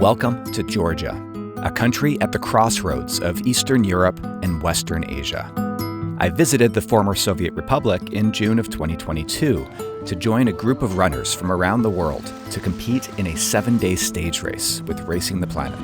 Welcome to Georgia, a country at the crossroads of Eastern Europe and Western Asia. I visited the former Soviet Republic in June of 2022 to join a group of runners from around the world to compete in a 7-day stage race with Racing the Planet.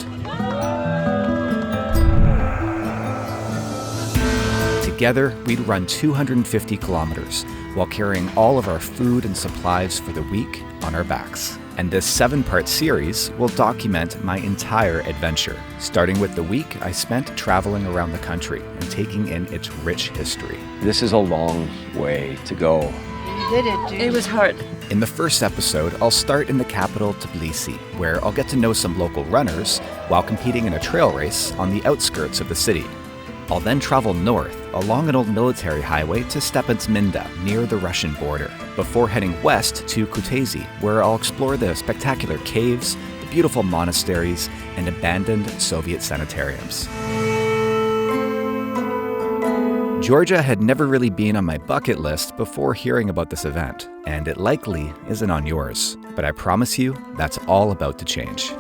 Together, we'd run 250 kilometers while carrying all of our food and supplies for the week on our backs. And this 7-part series will document my entire adventure, starting with the week I spent traveling around the country and taking in its rich history. This is a long way to go. You did it, dude. It was hard. In the first episode, I'll start in the capital, Tbilisi, where I'll get to know some local runners while competing in a trail race on the outskirts of the city. I'll then travel north along an old military highway to Stepantsminda, near the Russian border, before heading west to Kutaisi, where I'll explore the spectacular caves, the beautiful monasteries, and abandoned Soviet sanitariums. Georgia had never really been on my bucket list before hearing about this event, and it likely isn't on yours. But I promise you, that's all about to change.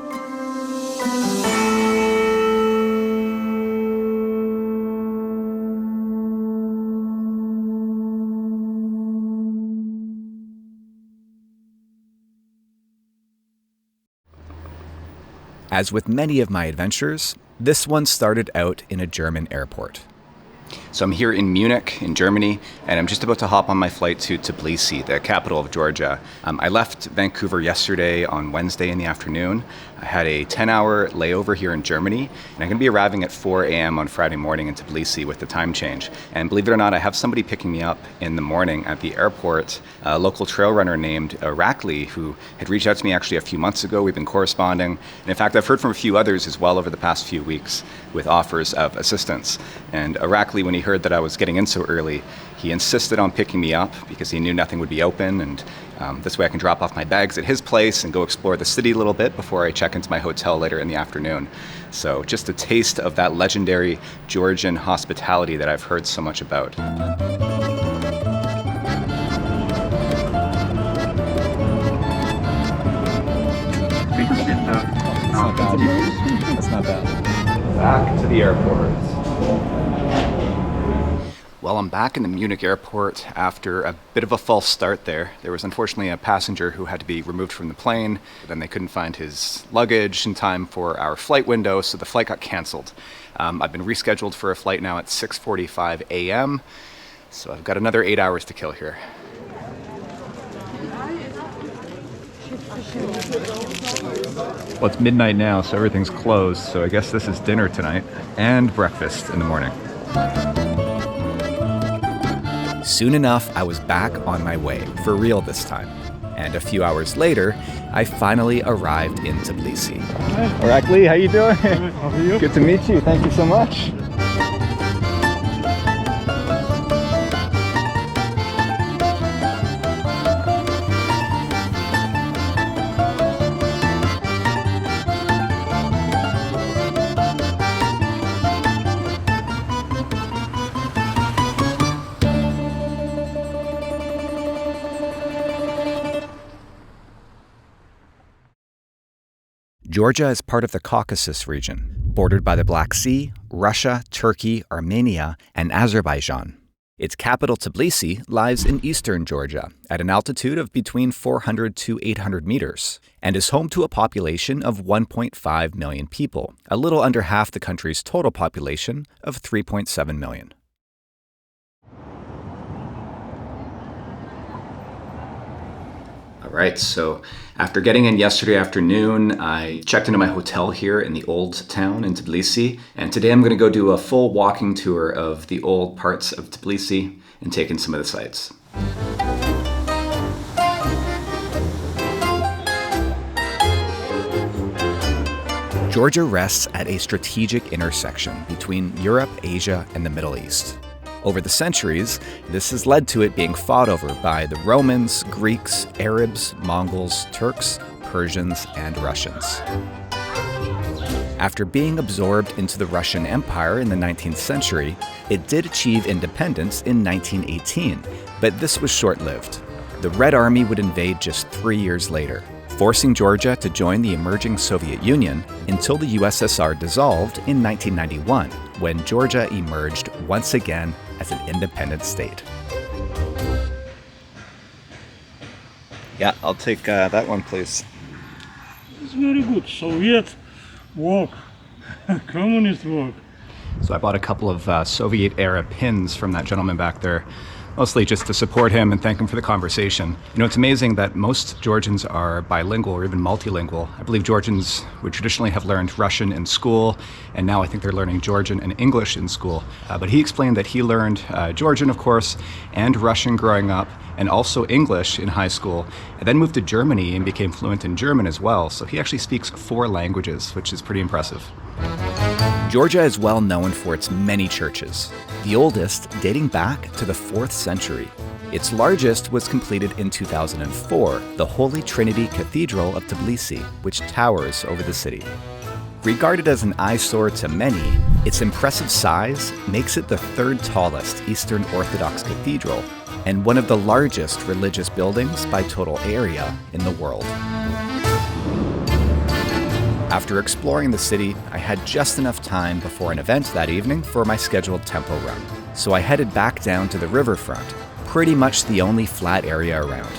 As with many of my adventures, this one started out in a German airport. So I'm here in Munich, in Germany, and I'm just about to hop on my flight to Tbilisi, the capital of Georgia. I left Vancouver yesterday on Wednesday in the afternoon. I had a 10-hour layover here in Germany, and I'm going to be arriving at 4 a.m. on Friday morning in Tbilisi with the time change. And believe it or not, I have somebody picking me up in the morning at the airport, a local trail runner named Irakli, who had reached out to me actually a few months ago. We've been corresponding. And in fact, I've heard from a few others as well over the past few weeks with offers of assistance. And Irakli, when he heard that I was getting in so early, he insisted on picking me up because he knew nothing would be open, and this way I can drop off my bags at his place and go explore the city a little bit before I check into my hotel later in the afternoon. So just a taste of that legendary Georgian hospitality that I've heard so much about. That's not bad. Back to the airport. Well, I'm back in the Munich airport after a bit of a false start there. There was unfortunately a passenger who had to be removed from the plane. Then they couldn't find his luggage in time for our flight window, so the flight got canceled. I've been rescheduled for a flight now at 6:45 a.m., so I've got another 8 hours to kill here. Well, it's midnight now, so everything's closed, so I guess this is dinner tonight and breakfast in the morning. Soon enough, I was back on my way, for real this time. And a few hours later, I finally arrived in Tbilisi. Irakli, how you doing? How are you? Good to meet you. Thank you so much. Georgia is part of the Caucasus region, bordered by the Black Sea, Russia, Turkey, Armenia, and Azerbaijan. Its capital, Tbilisi, lies in eastern Georgia at an altitude of between 400 to 800 meters and is home to a population of 1.5 million people, a little under half the country's total population of 3.7 million. All right, so after getting in yesterday afternoon, I checked into my hotel here in the old town in Tbilisi, and today I'm going to go do a full walking tour of the old parts of Tbilisi and take in some of the sights. Georgia rests at a strategic intersection between Europe, Asia, and the Middle East. Over the centuries, this has led to it being fought over by the Romans, Greeks, Arabs, Mongols, Turks, Persians, and Russians. After being absorbed into the Russian Empire in the 19th century, it did achieve independence in 1918, but this was short-lived. The Red Army would invade just 3 years later, forcing Georgia to join the emerging Soviet Union until the USSR dissolved in 1991, when Georgia emerged once again as an independent state. Yeah, I'll take that one, please. It's very good. Soviet work, communist work. So I bought a couple of Soviet-era pins from that gentleman back there, mostly just to support him and thank him for the conversation. You know, it's amazing that most Georgians are bilingual or even multilingual. I believe Georgians would traditionally have learned Russian in school, and now I think they're learning Georgian and English in school. But he explained that he learned Georgian, of course, and Russian growing up, and also English in high school, and then moved to Germany and became fluent in German as well. So he actually speaks 4 languages, which is pretty impressive. Georgia is well known for its many churches, the oldest dating back to the 4th century. Its largest was completed in 2004, the Holy Trinity Cathedral of Tbilisi, which towers over the city. Regarded as an eyesore to many, its impressive size makes it the 3rd tallest Eastern Orthodox cathedral and one of the largest religious buildings by total area in the world. After exploring the city, I had just enough time before an event that evening for my scheduled tempo run. So I headed back down to the riverfront, pretty much the only flat area around.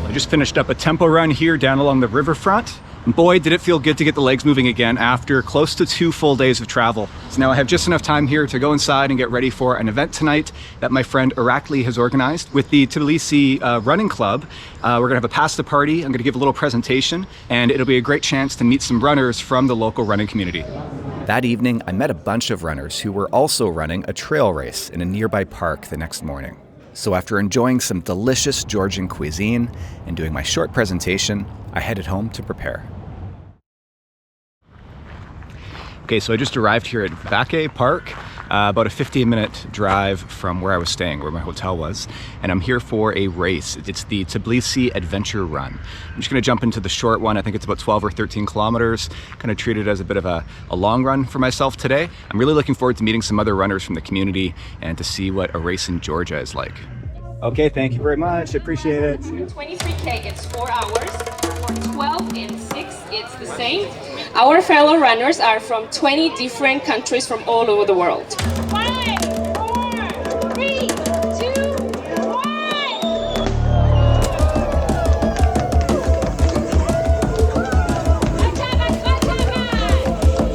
I just finished up a tempo run here down along the riverfront. And boy, did it feel good to get the legs moving again after close to 2 full days of travel. So now I have just enough time here to go inside and get ready for an event tonight that my friend Irakli has organized with the Tbilisi Running Club. We're gonna have a pasta party. I'm gonna give a little presentation, and it'll be a great chance to meet some runners from the local running community. That evening, I met a bunch of runners who were also running a trail race in a nearby park the next morning. So after enjoying some delicious Georgian cuisine and doing my short presentation, I headed home to prepare. Okay, so I just arrived here at Vake Park, about a 15-minute drive from where I was staying, where my hotel was, and I'm here for a race. It's the Tbilisi Adventure Run. I'm just gonna jump into the short one. I think it's about 12 or 13 kilometers. Kind of treat it as a bit of a long run for myself today. I'm really looking forward to meeting some other runners from the community and to see what a race in Georgia is like. Okay, thank you very much. Appreciate it. 23K, it's 4 hours. For 12 and 6, it's the same. Our fellow runners are from 20 different countries from all over the world. 5, 4, 3, 2, 1.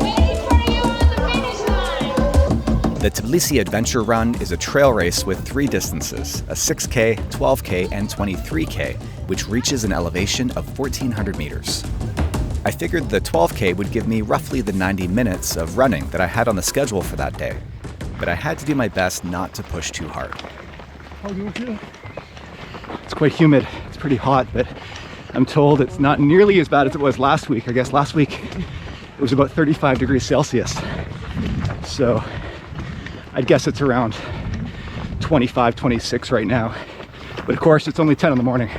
Waiting for you on the finish line. The Tbilisi Adventure Run is a trail race with 3 distances, a 6K, 12K, and 23K, which reaches an elevation of 1,400 meters. I figured the 12K would give me roughly the 90 minutes of running that I had on the schedule for that day, but I had to do my best not to push too hard. How do you feel? It's quite humid, it's pretty hot, but I'm told it's not nearly as bad as it was last week. I guess last week it was about 35 degrees Celsius. So I'd guess it's around 25, 26 right now. But of course, it's only 10 in the morning.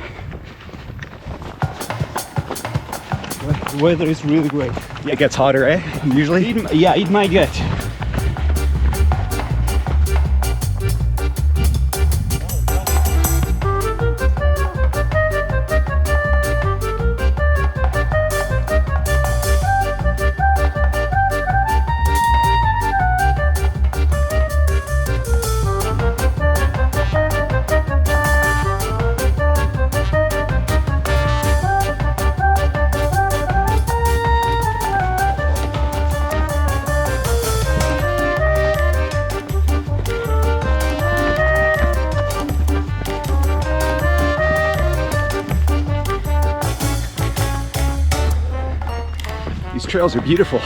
The weather is really great. Yeah, it gets hotter, eh? Usually? Yeah, it might get. These trails are beautiful.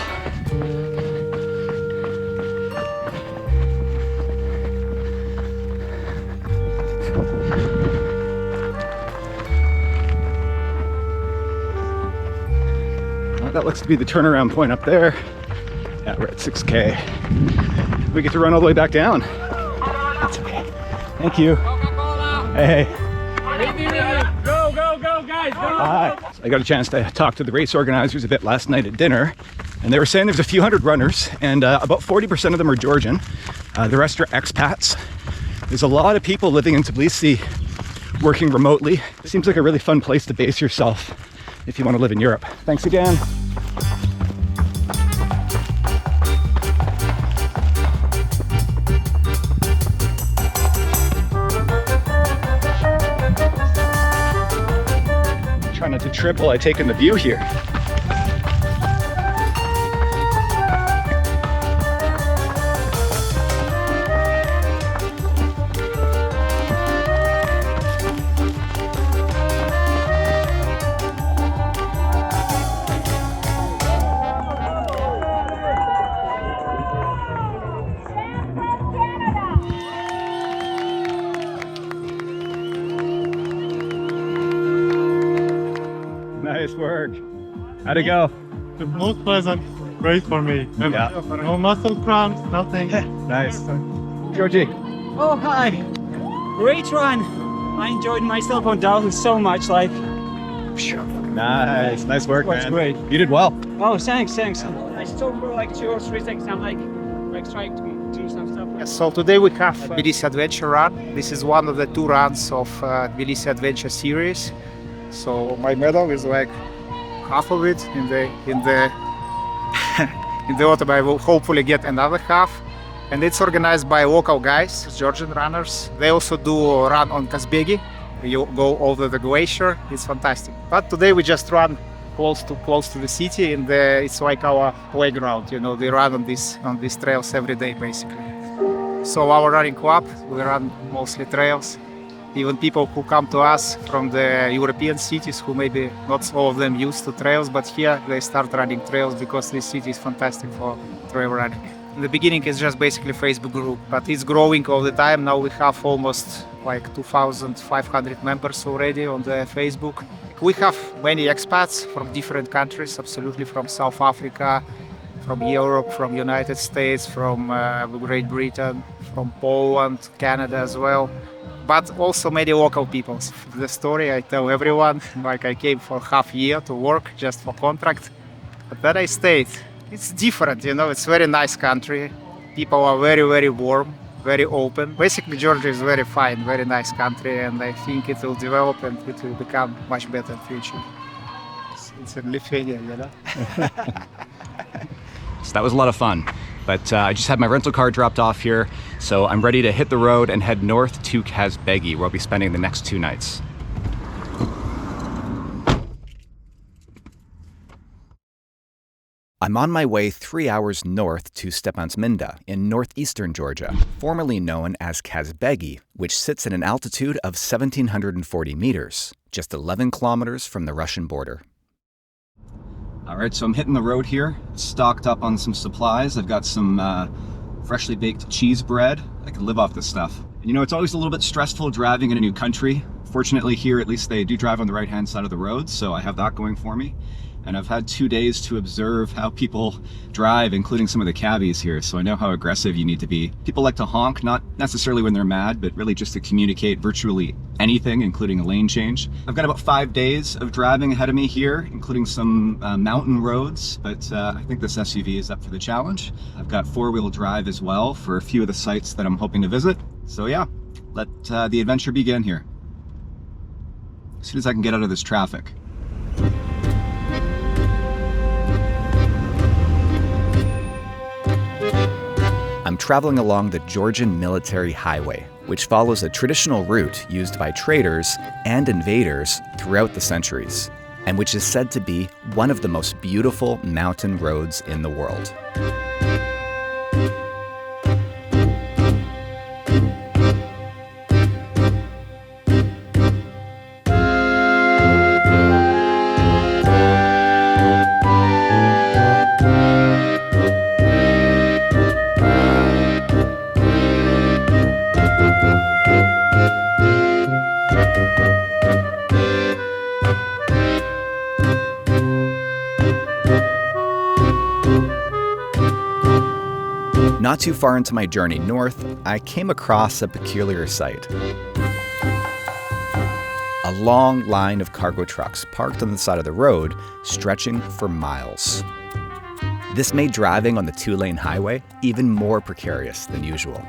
Well, that looks to be the turnaround point up there. Yeah, we're at 6K. We get to run all the way back down. That's okay. Thank you. Hey. Go, go, go, guys! Hi. So I got a chance to talk to the race organizers a bit last night at dinner, and they were saying there's a few hundred runners, and about 40% of them are Georgian. The rest are expats. There's a lot of people living in Tbilisi, working remotely. It seems like a really fun place to base yourself if you want to live in Europe. Thanks again. Trying not to trip while I take in the view here. Nice work. How'd it go? The most pleasant, great for me. And Yeah. no muscle cramps, nothing. Nice. Georgie. Oh, hi. Great run. I enjoyed myself on downhill so much. Like, Nice. Nice work, That's man. great. You did well. oh, thanks. I stopped for like 2 or 3 seconds. I'm like trying to do some stuff. Yes, so today we have Tbilisi Adventure Run. This is one of the 2 runs of Tbilisi Adventure series. So my medal is like half of it in the in the autumn. I will hopefully get another half. And it's organized by local guys, Georgian runners. They also do a run on Kazbegi. You go over the glacier. It's fantastic. But today we just run close to the city, and it's like our playground. You know, they run on these trails every day basically. So our running club, we run mostly trails. Even people who come to us from the European cities, who maybe not all of them used to trails, but here they start running trails because this city is fantastic for trail running. In the beginning, it's just basically a Facebook group, but it's growing all the time. Now we have almost like 2,500 members already on the Facebook. We have many expats from different countries, absolutely, from South Africa, from Europe, from United States, from Great Britain, from Poland, Canada as well, but also many local people. The story I tell everyone, like I came for half year to work just for contract, but then I stayed. It's different, you know, it's a very nice country. People are very, very warm, very open. Basically, Georgia is very fine, very nice country, and I think it will develop and it will become much better in the future. It's in Lithuania, you know? So that was a lot of fun. But I just had my rental car dropped off here, so I'm ready to hit the road and head north to Kazbegi, where I'll be spending the next 2 nights. I'm on my way 3 hours north to Stepantsminda in northeastern Georgia, formerly known as Kazbegi, which sits at an altitude of 1,740 meters, just 11 kilometers from the Russian border. All right, so I'm hitting the road here, stocked up on some supplies. I've got some freshly baked cheese bread. I can live off this stuff. You know, it's always a little bit stressful driving in a new country. Fortunately here, at least they do drive on the right-hand side of the road, so I have that going for me. And I've had 2 days to observe how people drive, including some of the cabbies here, so I know how aggressive you need to be. People like to honk, not necessarily when they're mad, but really just to communicate virtually anything, including a lane change. I've got about 5 days of driving ahead of me here, including some mountain roads, but I think this SUV is up for the challenge. I've got 4-wheel drive as well for a few of the sites that I'm hoping to visit. So yeah, let the adventure begin here. As soon as I can get out of this traffic. I'm traveling along the Georgian Military Highway, which follows a traditional route used by traders and invaders throughout the centuries, and which is said to be one of the most beautiful mountain roads in the world. Not too far into my journey north, I came across a peculiar sight. A a long line of cargo trucks parked on the side of the road, stretching for miles. This made driving on the two-lane highway even more precarious than usual.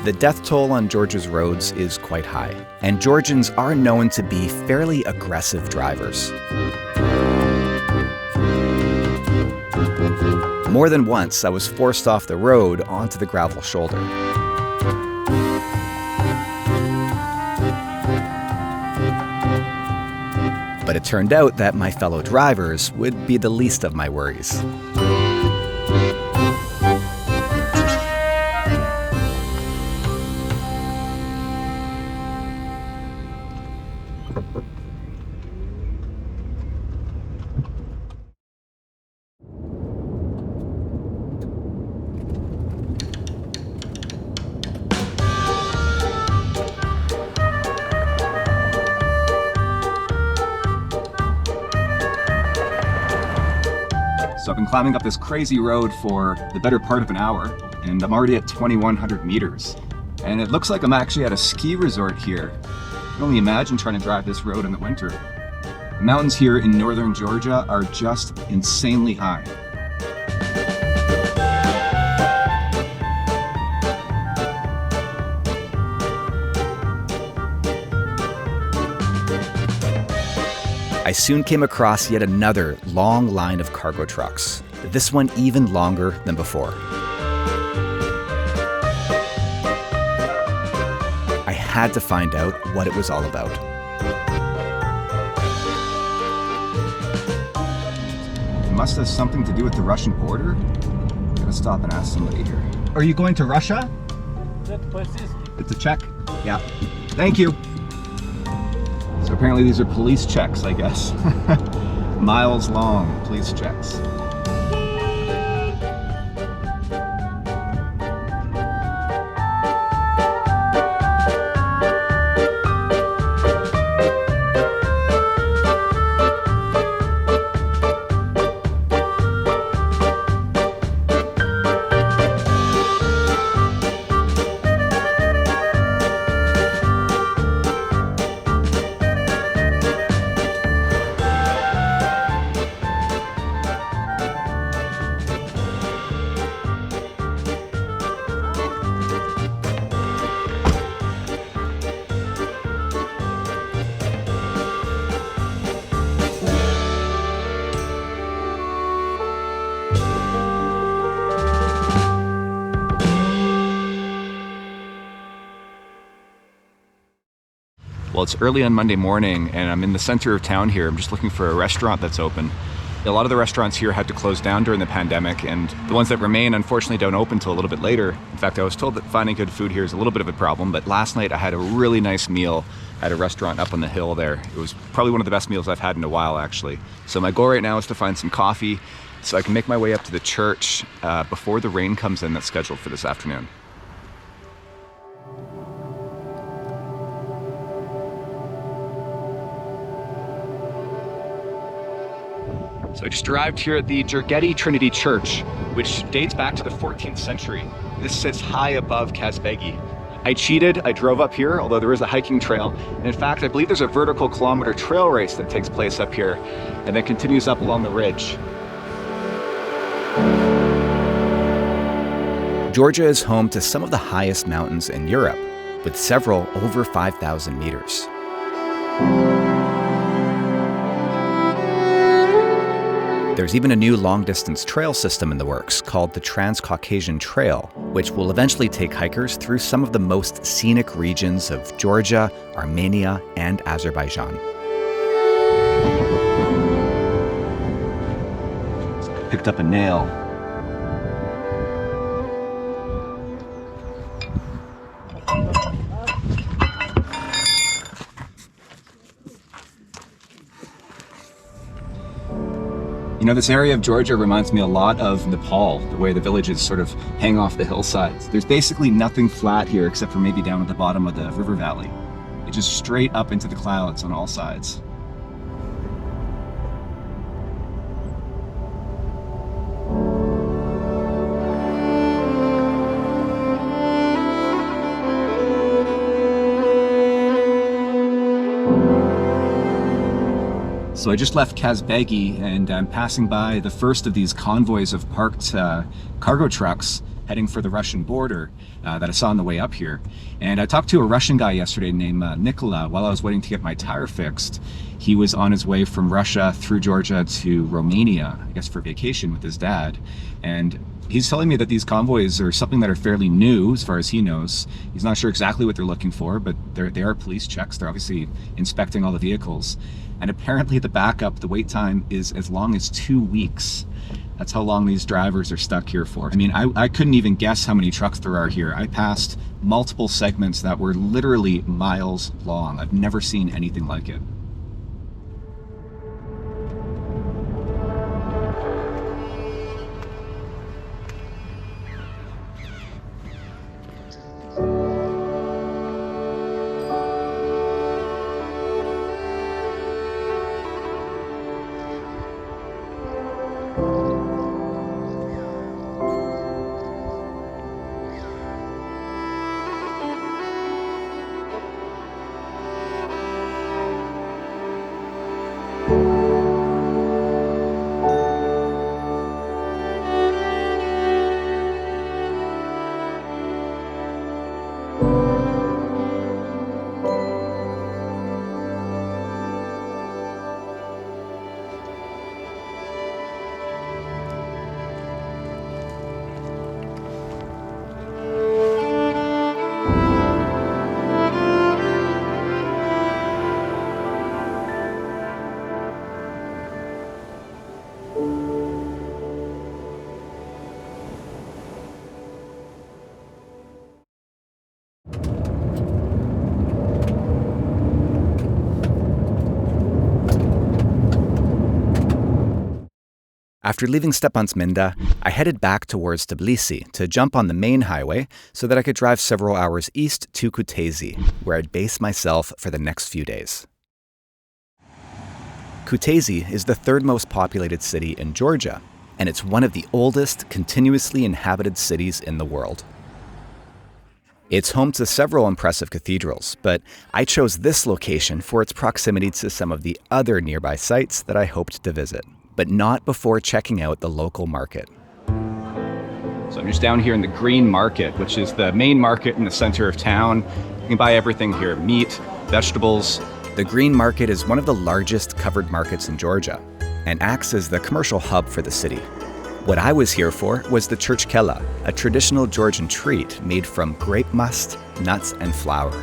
The death toll on Georgia's roads is quite high, and Georgians are known to be fairly aggressive drivers. More than once, I was forced off the road onto the gravel shoulder. But it turned out that my fellow drivers would be the least of my worries. So I've been climbing up this crazy road for the better part of an hour, and I'm already at 2,100 meters. And it looks like I'm actually at a ski resort here. I can only imagine trying to drive this road in the winter. The mountains here in northern Georgia are just insanely high. I soon came across yet another long line of cargo trucks, this one even longer than before. I had to find out what it was all about. It must have something to do with the Russian border. I'm gonna stop and ask somebody here. Are you going to Russia? It's a check? Yeah. Thank you. So apparently these are police checks, I guess. Miles long police checks. Well, it's early on Monday morning and I'm in the center of town here. I'm just looking for a restaurant that's open. A lot of the restaurants here had to close down during the pandemic, and the ones that remain unfortunately don't open until a little bit later. In fact, I was told that finding good food here is a little bit of a problem, but last night I had a really nice meal at a restaurant up on the hill there. It was probably one of the best meals I've had in a while, actually. So my goal right now is to find some coffee so I can make my way up to the church before the rain comes in that's scheduled for this afternoon. So I just arrived here at the Gergeti Trinity Church, which dates back to the 14th century. This sits high above Kazbegi. I cheated, I drove up here, although there is a hiking trail. And in fact, I believe there's a vertical kilometer trail race that takes place up here and then continues up along the ridge. Georgia is home to some of the highest mountains in Europe, with several over 5,000 meters. There's even a new long-distance trail system in the works called the Transcaucasian Trail, which will eventually take hikers through some of the most scenic regions of Georgia, Armenia, and Azerbaijan. Picked up a nail. You know, this area of Georgia reminds me a lot of Nepal, the way the villages sort of hang off the hillsides. There's basically nothing flat here except for maybe down at the bottom of the river valley. It's just straight up into the clouds on all sides. So I just left Kazbegi and I'm passing by the first of these convoys of parked cargo trucks heading for the Russian border that I saw on the way up here. And I talked to a Russian guy yesterday named Nikola while I was waiting to get my tire fixed. He was on his way from Russia through Georgia to Romania, I guess for vacation with his dad. And he's telling me that these convoys are something that are fairly new as far as he knows. He's not sure exactly what they're looking for, but they are police checks. They're obviously inspecting all the vehicles. And apparently the backup, the wait time is as long as 2 weeks. That's how long these drivers are stuck here for. I mean, I couldn't even guess how many trucks there are here. I passed multiple segments that were literally miles long. I've never seen anything like it. After leaving Stepantsminda, I headed back towards Tbilisi to jump on the main highway so that I could drive several hours east to Kutaisi, where I'd base myself for the next few days. Kutaisi is the third most populated city in Georgia, and it's one of the oldest continuously inhabited cities in the world. It's home to several impressive cathedrals, but I chose this location for its proximity to some of the other nearby sites that I hoped to visit, but not before checking out the local market. So I'm just down here in the Green Market, which is the main market in the center of town. You can buy everything here, meat, vegetables. The Green Market is one of the largest covered markets in Georgia and acts as the commercial hub for the city. What I was here for was the churchkela, a traditional Georgian treat made from grape must, nuts, and flour.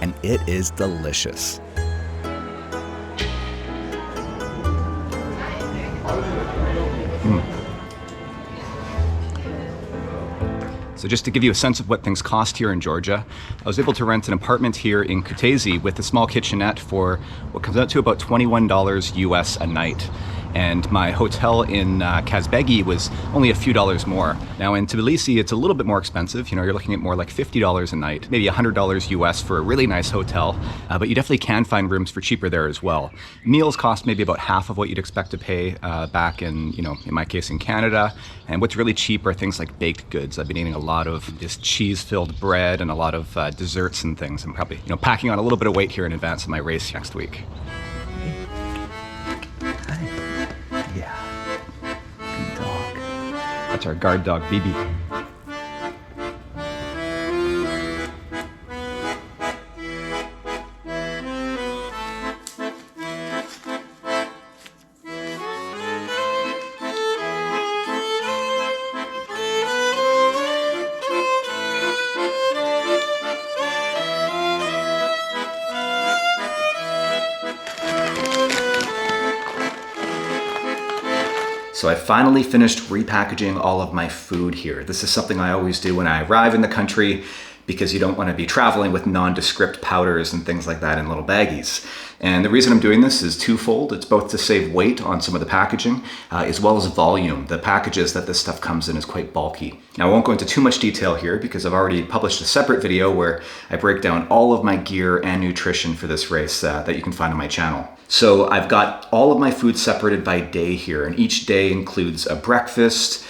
And it is delicious. So just to give you a sense of what things cost here in Georgia, I was able to rent an apartment here in Kutaisi with a small kitchenette for what comes out to about $21 US a night. And my hotel in Kazbegi was only a few dollars more. Now in Tbilisi, it's a little bit more expensive. You know, you're looking at more like $50 a night, maybe $100 US for a really nice hotel. But you definitely can find rooms for cheaper there as well. Meals cost maybe about half of what you'd expect to pay back in, you know, in my case in Canada. And what's really cheap are things like baked goods. I've been eating a lot of just cheese-filled bread and a lot of desserts and things. I'm probably, you know, packing on a little bit of weight here in advance of my race next week. That's our guard dog, Bibi. So I finally finished repackaging all of my food here. This is something I always do when I arrive in the country because you don't want to be traveling with nondescript powders and things like that in little baggies. And the reason I'm doing this is twofold. It's both to save weight on some of the packaging, as well as volume. The packages that this stuff comes in is quite bulky. Now, I won't go into too much detail here because I've already published a separate video where I break down all of my gear and nutrition for this race that you can find on my channel. So I've got all of my food separated by day here, and each day includes a breakfast,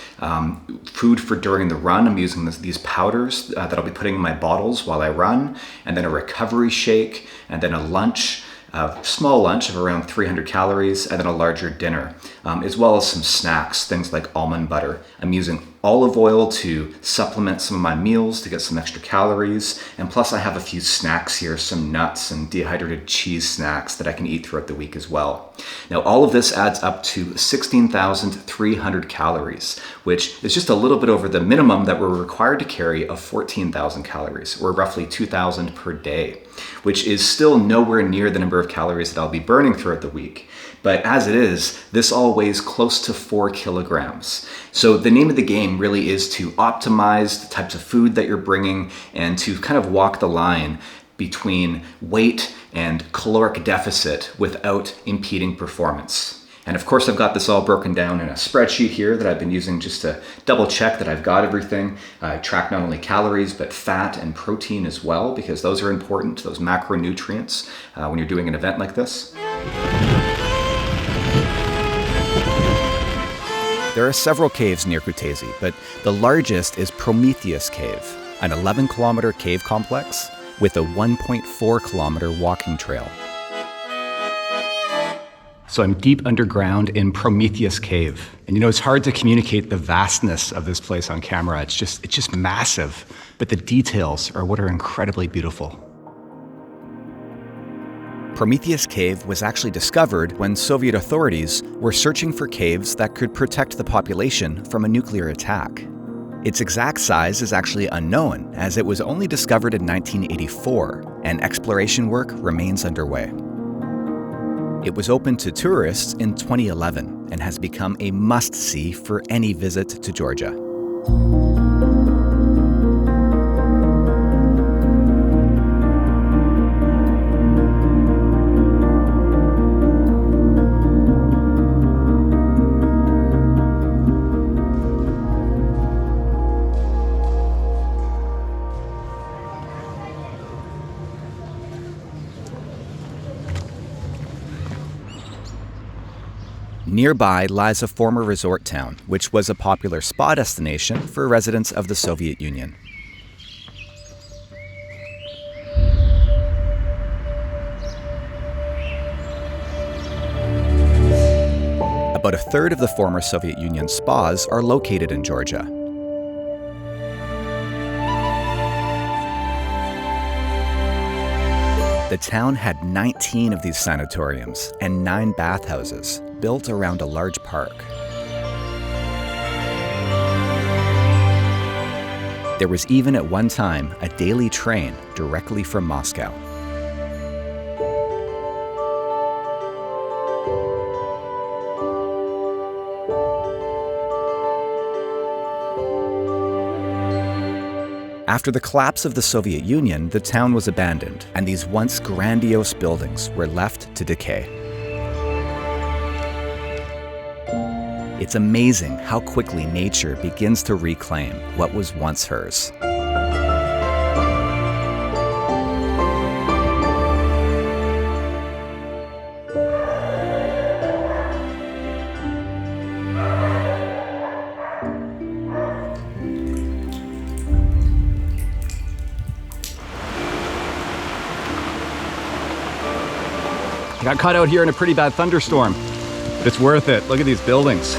food for during the run. I'm using these powders that I'll be putting in my bottles while I run, and then a recovery shake, and then a lunch, a small lunch of around 300 calories, and then a larger dinner, as well as some snacks, things like almond butter. I'm using olive oil to supplement some of my meals to get some extra calories, and plus I have a few snacks here, some nuts and dehydrated cheese snacks that I can eat throughout the week as well. Now, all of this adds up to 16,300 calories, which is just a little bit over the minimum that we're required to carry of 14,000 calories, or roughly 2,000 per day, which is still nowhere near the number of calories that I'll be burning throughout the week. But as it is, this all weighs close to 4 kilograms. So the name of the game really is to optimize the types of food that you're bringing and to kind of walk the line between weight and caloric deficit without impeding performance. And of course, I've got this all broken down in a spreadsheet here that I've been using just to double check that I've got everything. I track not only calories, but fat and protein as well, because those are important, those macronutrients, when you're doing an event like this. There are several caves near Kutaisi, but the largest is Prometheus Cave, an 11-kilometer cave complex with a 1.4-kilometer walking trail. So I'm deep underground in Prometheus Cave. And it's hard to communicate the vastness of this place on camera. It's just massive, but the details are what are incredibly beautiful. Prometheus Cave was actually discovered when Soviet authorities were searching for caves that could protect the population from a nuclear attack. Its exact size is actually unknown, as it was only discovered in 1984, and exploration work remains underway. It was opened to tourists in 2011 and has become a must-see for any visit to Georgia. Nearby lies a former resort town, which was a popular spa destination for residents of the Soviet Union. About a third of the former Soviet Union spas are located in Georgia. The town had 19 of these sanatoriums and 9 bathhouses built around a large park. There was even at one time a daily train directly from Moscow. After the collapse of the Soviet Union, the town was abandoned, and these once grandiose buildings were left to decay. It's amazing how quickly nature begins to reclaim what was once hers. I got caught out here in a pretty bad thunderstorm, but it's worth it. Look at these buildings.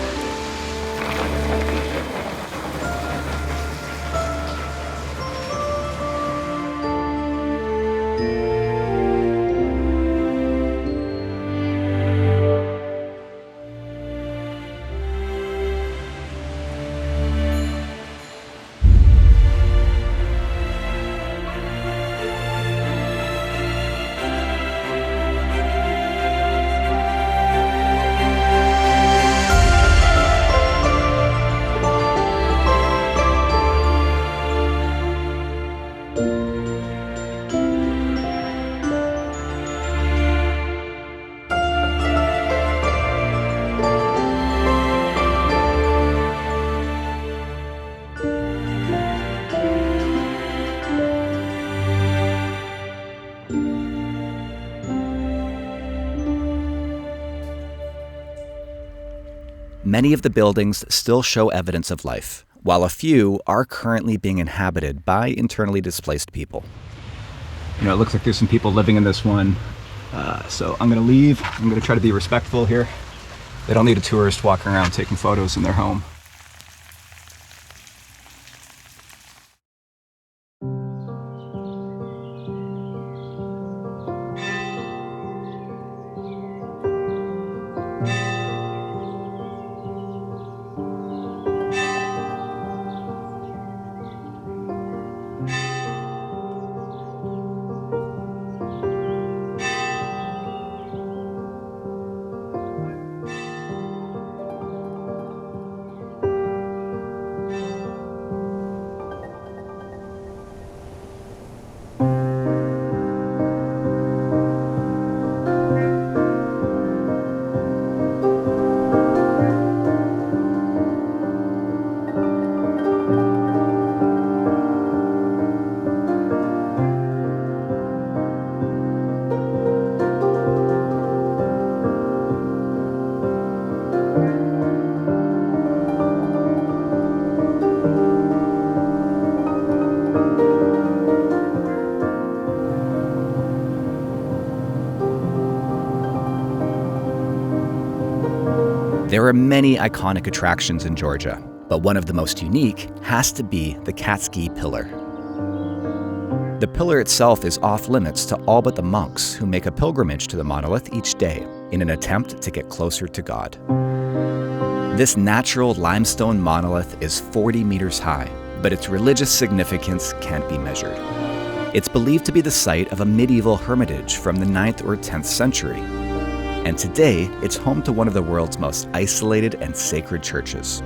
Many of the buildings still show evidence of life, while a few are currently being inhabited by internally displaced people. You know, it looks like there's some people living in this one. So I'm going to leave. I'm going to try to be respectful here. They don't need a tourist walking around taking photos in their home. There are many iconic attractions in Georgia, but one of the most unique has to be the Catski Pillar. The pillar itself is off limits to all but the monks who make a pilgrimage to the monolith each day in an attempt to get closer to God. This natural limestone monolith is 40 meters high, but its religious significance can't be measured. It's believed to be the site of a medieval hermitage from the 9th or 10th century. And today, it's home to one of the world's most isolated and sacred churches.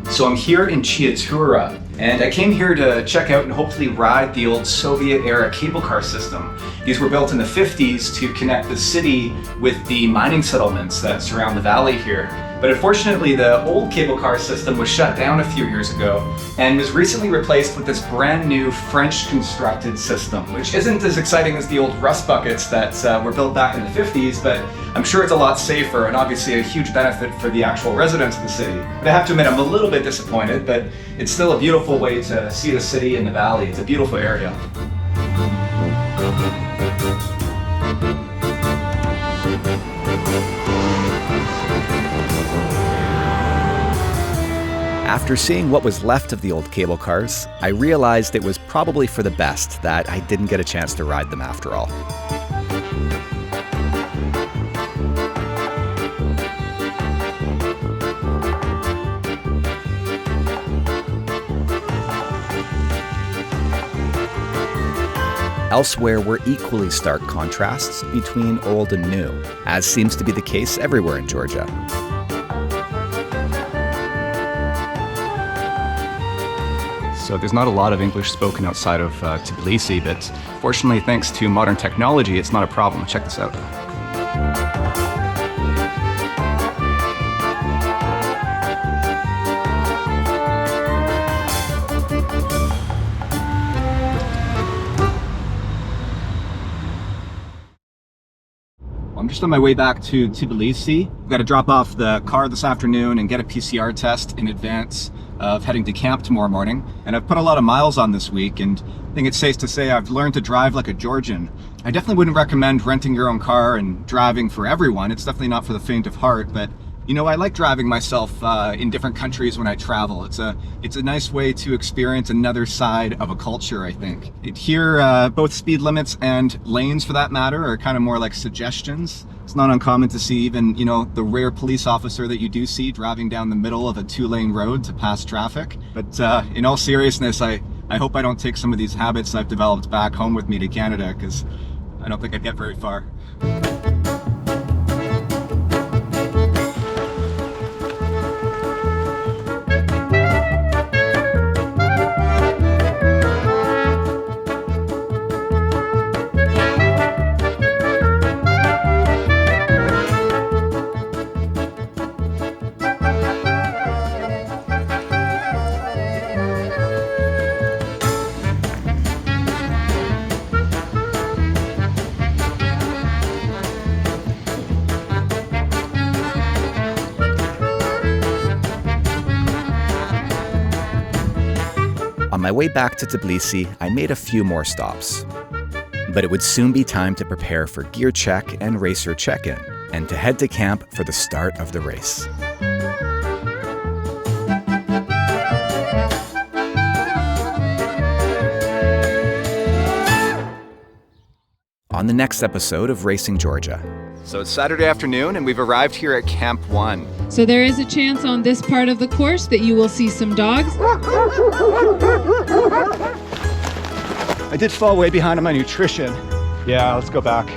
So I'm here in Chiatura, and I came here to check out and hopefully ride the old Soviet-era cable car system. These were built in the 50s to connect the city with the mining settlements that surround the valley here. But unfortunately, the old cable car system was shut down a few years ago and was recently replaced with this brand new French-constructed system, which isn't as exciting as the old rust buckets that were built back in the 50s, but I'm sure it's a lot safer and obviously a huge benefit for the actual residents of the city. But I have to admit, I'm a little bit disappointed, but it's still a beautiful way to see the city in the valley. It's a beautiful area. After seeing what was left of the old cable cars, I realized it was probably for the best that I didn't get a chance to ride them after all. Elsewhere were equally stark contrasts between old and new, as seems to be the case everywhere in Georgia. So there's not a lot of English spoken outside of Tbilisi, but fortunately, thanks to modern technology, it's not a problem. Check this out. I'm just on my way back to Tbilisi. I've got to drop off the car this afternoon and get a PCR test in advance of heading to camp tomorrow morning. And I've put a lot of miles on this week, and I think it's safe to say I've learned to drive like a Georgian. I definitely wouldn't recommend renting your own car and driving for everyone. It's definitely not for the faint of heart, but you know, I like driving myself in different countries when I travel. It's a nice way to experience another side of a culture, I think. Here, both speed limits and lanes, for that matter, are kind of more like suggestions. It's not uncommon to see even, you know, the rare police officer that you do see driving down the middle of a 2-lane road to pass traffic. But in all seriousness, I hope I don't take some of these habits I've developed back home with me to Canada, because I don't think I'd get very far. my way back to Tbilisi, I made a few more stops. But it would soon be time to prepare for gear check and racer check-in, and to head to camp for the start of the race. On the next episode of Racing Georgia. So it's Saturday afternoon, and we've arrived here at Camp 1. So there is a chance on this part of the course that you will see some dogs. I did fall way behind on my nutrition. Yeah, let's go back.